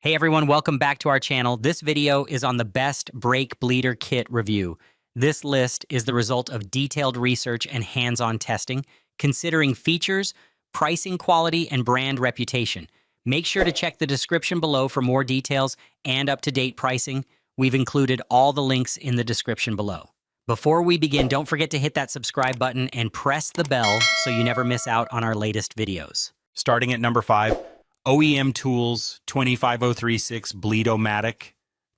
Hey everyone, welcome back to our channel. This video is on the best brake bleeder kit review. This list is the result of detailed research and hands-on testing, considering features, pricing quality, and brand reputation. Make sure to check the description below for more details and up-to-date pricing. We've included all the links in the description below. Before we begin, don't forget to hit that subscribe button and press the bell so you never miss out on our latest videos. Starting at number 5. OEM Tools 25036 Bleed-O-Matic.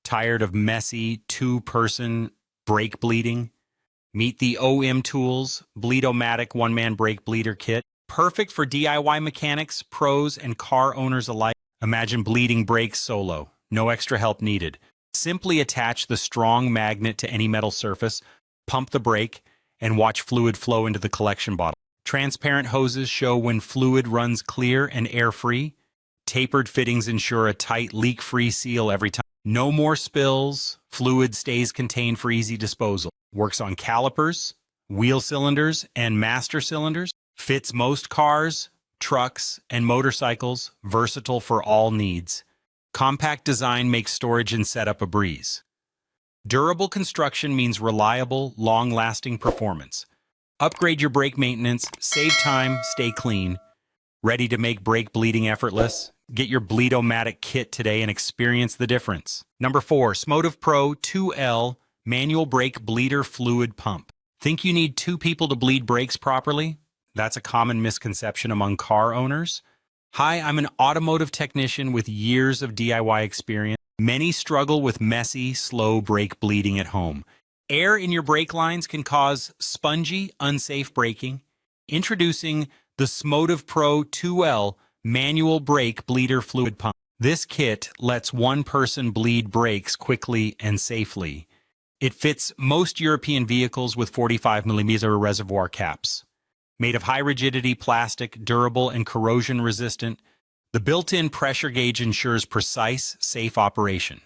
Tired of messy two-person brake bleeding? Meet the OEM Tools Bleed-O-Matic one-man brake bleeder kit. Perfect for DIY mechanics, pros, and car owners alike. Imagine bleeding brakes solo. No extra help needed. Simply attach the strong magnet to any metal surface, pump the brake, and watch fluid flow into the collection bottle. Transparent hoses show when fluid runs clear and air-free. Tapered fittings ensure a tight, leak-free seal every time. No more spills. Fluid stays contained for easy disposal. Works on calipers, wheel cylinders, and master cylinders. Fits most cars, trucks, and motorcycles. Versatile for all needs. Compact design makes storage and setup a breeze. Durable construction means reliable, long-lasting performance. Upgrade your brake maintenance, save time, stay clean. Ready to make brake bleeding effortless? Get your Bleed-O-Matic kit today and experience the difference. Number 4. Automotive Pro 2L Manual Brake Bleeder Fluid Pump. Think you need two people to bleed brakes properly? That's a common misconception among car owners. Hi, I'm an automotive technician with years of DIY experience. Many struggle with messy, slow brake bleeding at home. Air in your brake lines can cause spongy, unsafe braking. Introducing the Automotive Pro 2L Manual Brake Bleeder Fluid Pump. This kit lets one person bleed brakes quickly and safely. It fits most European vehicles with 45mm reservoir caps. Made of high-rigidity plastic, durable, and corrosion-resistant, the built-in pressure gauge ensures precise, safe operation.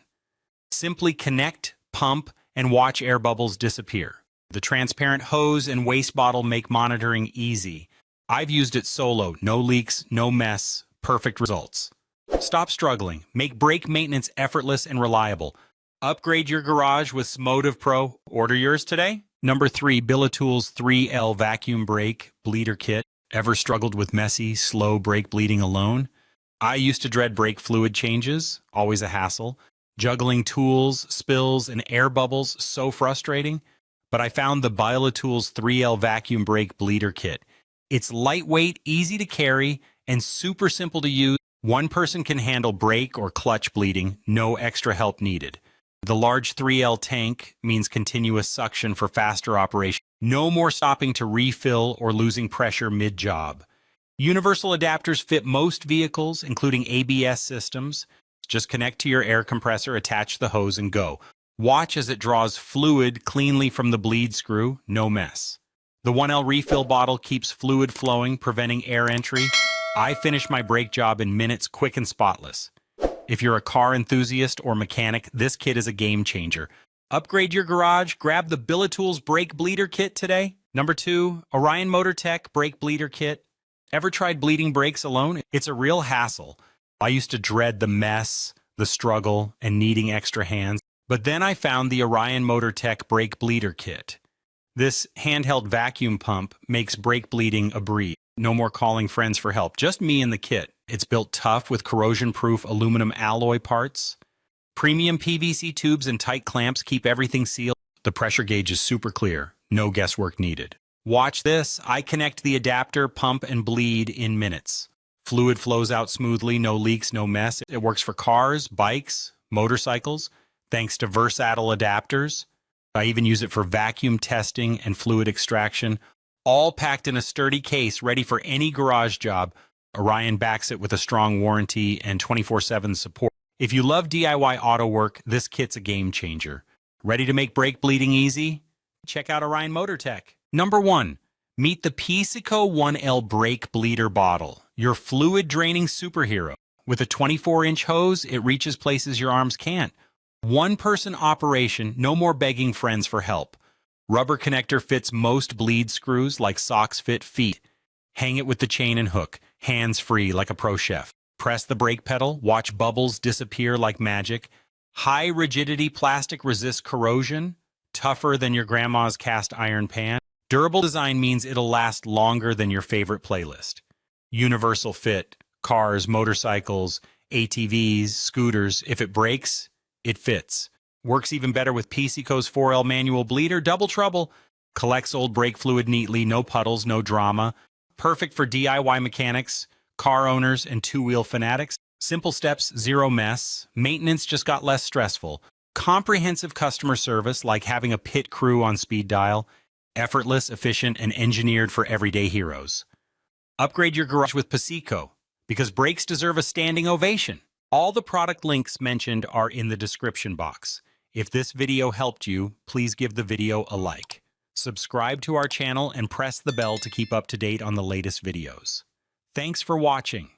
Simply connect, pump, and watch air bubbles disappear. The transparent hose and waste bottle make monitoring easy. I've used it solo. No leaks, no mess. Perfect results. Stop struggling. Make brake maintenance effortless and reliable. Upgrade your garage with Automotive Pro. Order yours today. Number 3. Tools 3L Vacuum Brake Bleeder Kit. Ever struggled with messy, slow brake bleeding alone? I used to dread brake fluid changes. Always a hassle. Juggling tools, spills, and air bubbles. So frustrating. But I found the Tools 3L Vacuum Brake Bleeder Kit. It's lightweight, easy to carry, and super simple to use. One person can handle brake or clutch bleeding, no extra help needed. The large 3L tank means continuous suction for faster operation. No more stopping to refill or losing pressure mid-job. Universal adapters fit most vehicles, including ABS systems. Just connect to your air compressor, attach the hose, and go. Watch as it draws fluid cleanly from the bleed screw, no mess. The 1L refill bottle keeps fluid flowing, preventing air entry. I finish my brake job in minutes, quick and spotless. If you're a car enthusiast or mechanic, this kit is a game changer. Upgrade your garage, grab the Tools Brake Bleeder Kit today. Number 2, Orion Motortech Brake Bleeder Kit. Ever tried bleeding brakes alone? It's a real hassle. I used to dread the mess, the struggle, and needing extra hands. But then I found the Orion Motortech Brake Bleeder Kit. This handheld vacuum pump makes brake bleeding a breeze. No more calling friends for help, just me and the kit. It's built tough with corrosion-proof aluminum alloy parts. Premium PVC tubes and tight clamps keep everything sealed. The pressure gauge is super clear, no guesswork needed. Watch this. I connect the adapter, pump, and bleed in minutes. Fluid flows out smoothly, no leaks, no mess. It works for cars, bikes, motorcycles, thanks to versatile adapters. I even use it for vacuum testing and fluid extraction, all packed in a sturdy case ready for any garage job. Orion backs it with a strong warranty and 24/7 support. If you love DIY auto work, this kit's a game changer. Ready to make brake bleeding easy? Check out Orion Motortech. Number 1. Meet the Pisico 1L Brake Bleeder Bottle, your fluid-draining superhero. With a 24-inch hose, it reaches places your arms can't. One-person operation, no more begging friends for help. Rubber connector fits most bleed screws like socks fit feet. Hang it with the chain and hook, hands-free like a pro chef. Press the brake pedal, watch bubbles disappear like magic. High rigidity plastic resists corrosion, tougher than your grandma's cast iron pan. Durable design means it'll last longer than your favorite playlist. Universal fit, cars, motorcycles, ATVs, scooters. If it breaks, it fits. Works even better with PCCO's 4L manual bleeder, double trouble. Collects old brake fluid neatly, no puddles, no drama. Perfect for DIY mechanics, car owners, and two-wheel fanatics. Simple steps, zero mess. Maintenance just got less stressful. Comprehensive customer service, like having a pit crew on speed dial. Effortless, efficient, and engineered for everyday heroes. Upgrade your garage with PCCO, because brakes deserve a standing ovation. All the product links mentioned are in the description box. If this video helped you, please give the video a like. Subscribe to our channel and press the bell to keep up to date on the latest videos. Thanks for watching.